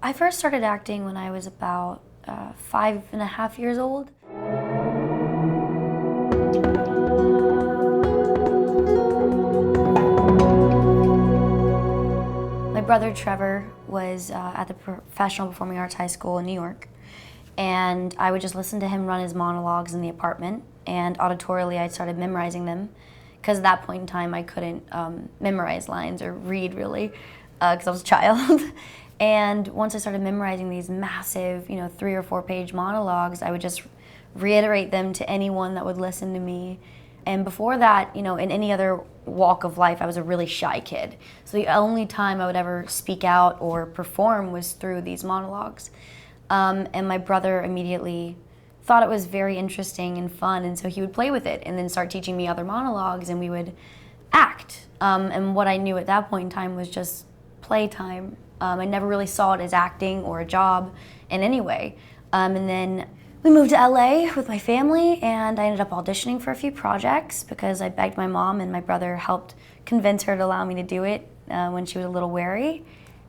I first started acting when I was about 5.5 years old. My brother Trevor was at the Professional Performing Arts High School in New York, and I would just listen to him run his monologues in the apartment, and auditorily I started memorizing them, because at that point in time I couldn't memorize lines or read really, because I was a child. And once I started memorizing these massive, 3 or 4 page monologues, I would just reiterate them to anyone that would listen to me. And before that, in any other walk of life, I was a really shy kid. So the only time I would ever speak out or perform was through these monologues. And my brother immediately thought it was very interesting and fun, and so he would play with it and then start teaching me other monologues, and we would act. And what I knew at that point in time was just playtime. I never really saw it as acting or a job in any way. And then we moved to LA with my family, and I ended up auditioning for a few projects because I begged my mom, and my brother helped convince her to allow me to do it when she was a little wary.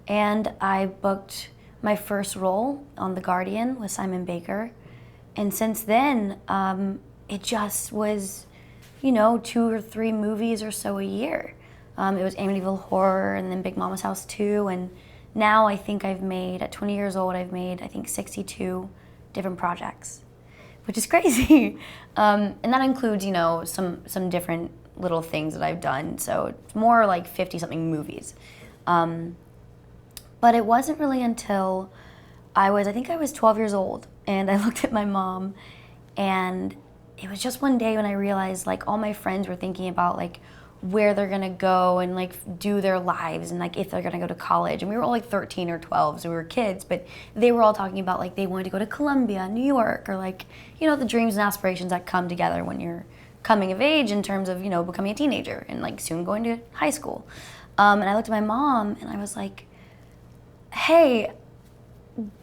And I booked my first role on The Guardian with Simon Baker. And since then, it just was, 2 or 3 movies or so a year. It was Amityville Horror, and then Big Mama's House 2, and now I think at 20 years old, I've made, 62 different projects, which is crazy. And that includes, some different little things that I've done. So it's more like 50-something movies. But it wasn't really until I was 12 years old, and I looked at my mom, and it was just one day when I realized, all my friends were thinking about, where they're gonna go and do their lives, and if they're gonna go to college. And we were all 13 or 12, so we were kids, but they were all talking about they wanted to go to Columbia, New York, or the dreams and aspirations that come together when you're coming of age in terms of becoming a teenager and soon going to high school. And I looked at my mom and I was like, hey,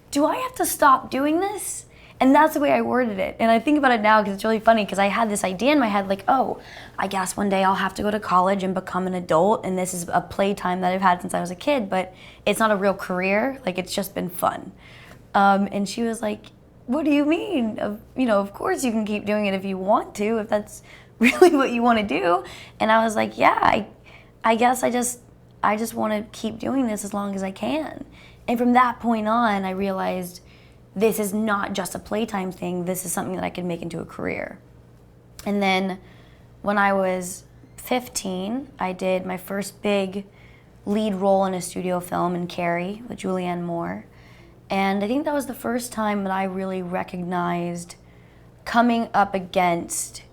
do I have to stop doing this? And that's the way I worded it. And I think about it now because it's really funny, because I had this idea in my head I guess one day I'll have to go to college and become an adult, and this is a playtime that I've had since I was a kid, but it's not a real career. It's just been fun. And she was like, what do you mean? Of course you can keep doing it if you want to, if that's really what you want to do. And I was like, yeah, I guess I just want to keep doing this as long as I can. And from that point on, I realized this is not just a playtime thing. This is something that I could make into a career. And then when I was 15, I did my first big lead role in a studio film in Carrie with Julianne Moore. And I think that was the first time that I really recognized coming up against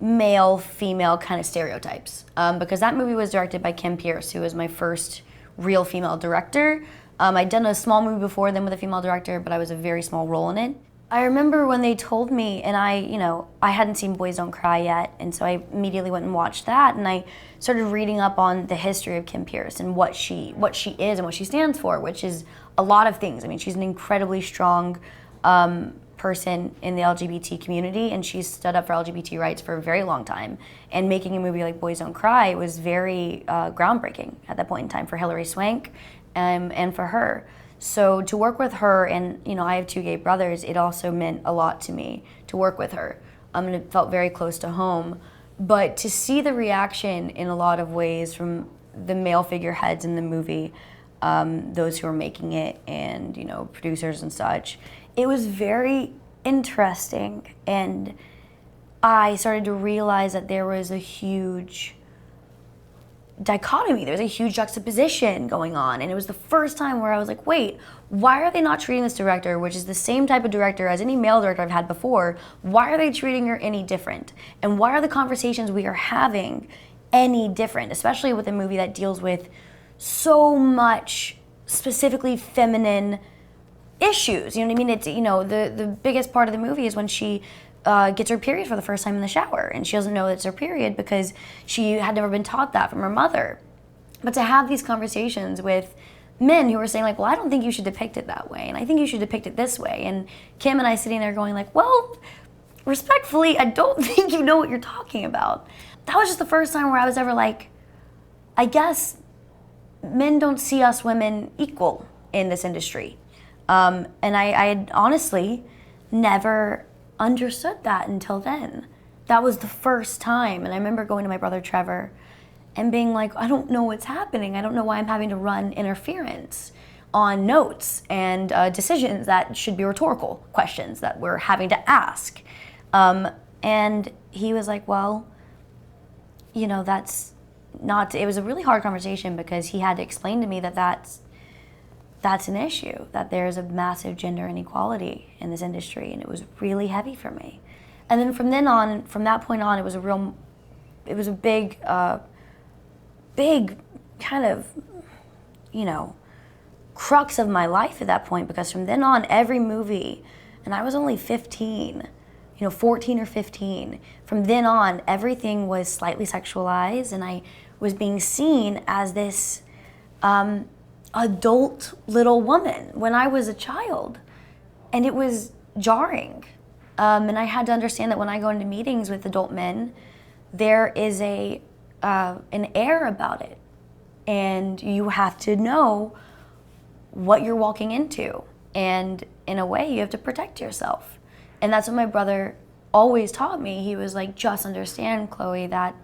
male-female kind of stereotypes. Because that movie was directed by Kim Pierce, who was my first real female director. I'd done a small movie before then with a female director, but I was a very small role in it. I remember when they told me, and I hadn't seen Boys Don't Cry yet, and so I immediately went and watched that, and I started reading up on the history of Kim Pierce and what she is and what she stands for, which is a lot of things. She's an incredibly strong person in the LGBT community, and she's stood up for LGBT rights for a very long time. And making a movie like Boys Don't Cry was very groundbreaking at that point in time for Hilary Swank. And for her. So to work with her, and I have 2 gay brothers, it also meant a lot to me to work with her. And it felt very close to home. But to see the reaction in a lot of ways from the male figureheads in the movie, those who were making it, and producers and such, it was very interesting. And I started to realize that there was a huge dichotomy. There was a huge juxtaposition going on, and it was the first time where I was like, wait, why are they not treating this director, which is the same type of director as any male director I've had before, why are they treating her any different? And why are the conversations we are having any different, especially with a movie that deals with so much specifically feminine issues? You know what I mean? It's, the biggest part of the movie is when she gets her period for the first time in the shower, and she doesn't know it's her period because she had never been taught that from her mother. But to have these conversations with men who were saying well, I don't think you should depict it that way, and I think you should depict it this way, and Kim and I sitting there going well, respectfully, I don't think you know what you're talking about. That was just the first time where I was ever I guess men don't see us women equal in this industry. And I had honestly never understood that until then. That was the first time. And I remember going to my brother Trevor and being like, I don't know what's happening. I don't know why I'm having to run interference on notes and decisions that should be rhetorical questions that we're having to ask. And he was like, well, you know, that's not, it was a really hard conversation because he had to explain to me that that's an issue, that there's a massive gender inequality in this industry, and it was really heavy for me. And then from that point on, it was a big kind of, you know, crux of my life at that point, because from then on, every movie, and I was only 15, you know, 14 or 15, from then on, everything was slightly sexualized, and I was being seen as this adult little woman when I was a child, and it was jarring. And I had to understand that when I go into meetings with adult men, there is an air about it, and you have to know what you're walking into, and in a way, you have to protect yourself. And that's what my brother always taught me. He was like, just understand, Chloe, that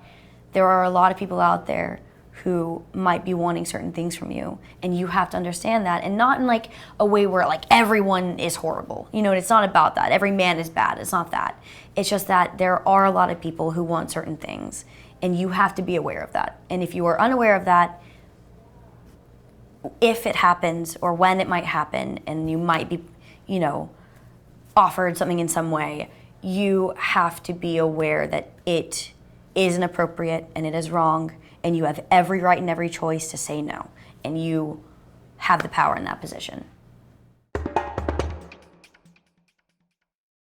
there are a lot of people out there who might be wanting certain things from you, and you have to understand that, and not in like a way where like everyone is horrible. You know, it's not about that. Every man is bad. It's not that. It's just that there are a lot of people who want certain things, and you have to be aware of that. And if you are unaware of that, if it happens or when it might happen, and you might be, you know, offered something in some way, you have to be aware that it is inappropriate and it is wrong, and you have every right and every choice to say no, and you have the power in that position.